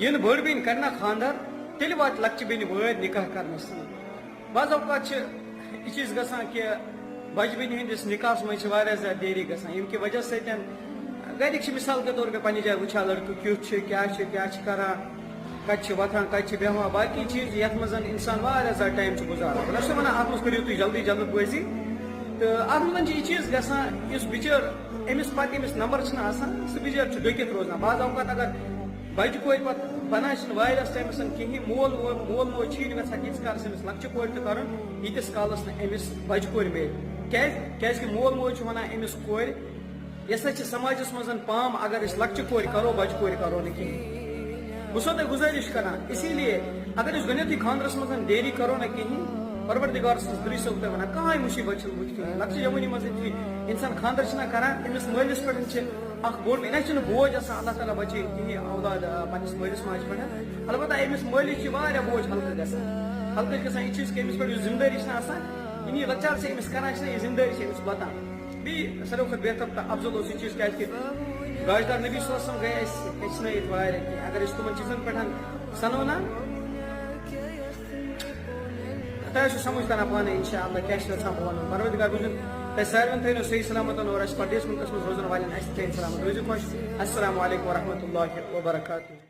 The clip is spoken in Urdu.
ین بڑ بین کرنا خاندر تیل وات لکچہ بین وٲرۍ نکاح کرنس بعض اوقات یہ چیز گژھان کہ بچہ بین ہندس نکاحس مز زیادہ دیری گژھان یم کی وجہ سۭتۍ گرک مثال کے طور پہ پنہ جائے وچھان لڑکہ کیُتھ چھُ کیا کران کتہ وتھان کتہ بیہوان باقی چیز یتھ مز انسان زیادہ ٹائم گزاران بہٕ چھُس ونان اتھ مز کٔرِو تُہۍ جلدی جلد بٲزی تو اتھ مز یہ چیز گژھان اس بچار امس پتہ امس نمبر چھُنہٕ آسان سُہ بچار چھُ ڈٔکِتھ روزان بعض اوقات اگر بچہ کور پتہ بنان چھِنہٕ واریاہس ٹایمس کہین مول موج چھُی نہٕ یژھان ییٖتِس کالس أمِس لۄکچہِ کورِ تہِ کرُن ییٖتِس کالس نہٕ أمِس بچہ کورِ میلہِ کیازِ مول موج چھُ ونان أمِس کورِ یہ سا سماجس مز پام اگر اس لکچہ کور کرو بچہ کور کرو نا کہین بہ تہ گزارش کران اسی لیے اگر اس گۄڈنیتھٕے خاندرس مز دیری کرو نا کہین پروردگار سٕنٛز درٛوٚج صٲب تۄہہِ ونان کٕہٕنۍ مُصیبت چھنہٕ بُتھِ کِہیٖنۍ لکچہِ جوانی مز یُتھُے انسان خاندر چھُنہ کران أمِس مٲلِس پٮ۪ٹھ چھِ اکھ بوٚڑ یہِ چھُنہٕ بوج آسان اللہ تعالیٰ بچٲیِن کِہیٖنۍ اولاد پننس مٲلِس ماجہِ پٮ۪ٹھ البتہ أمِس مٲلِس چھِ واریاہ بوج ہلکہٕ گژھان ہلکہٕ گژھان یہِ چیٖز کہِ أمِس پٮ۪ٹھ یُس ذمہٕ دٲری چھنہ آسان یہِ لۄکچار چھِ أمِس کران چھنہ یہِ ذمہٕ دٲری چھِ أمِس واتان بیٚیہِ ساروی کھۄتہٕ بہتر تہٕ افضل اوس یہِ چیٖز کیازِ گاجدار نبی صلی اللہ علیہ وسلم گٔے اَسہِ ہیٚچھنٲیِتھ واریاہ کینٛہہ اگر أسۍ تِمن چیٖزن پٮ۪ٹھ سنو نا تۄہہِ آسِوٕ سمجھ تران پانے انشاءاللہ کیاہ چھُ یژھان بہٕ ونُن پروردگار روٗزِن تۄہہِ ساروین تھٲینو صحیح سلامت اور اَسہِ پردیس مُلکس منٛز روزن والٮ۪ن اَسہِ تہِ تھٲیِن سلامت روٗزِو خۄش السلام علیکم ورحمۃ اللہ وبرکاتہ.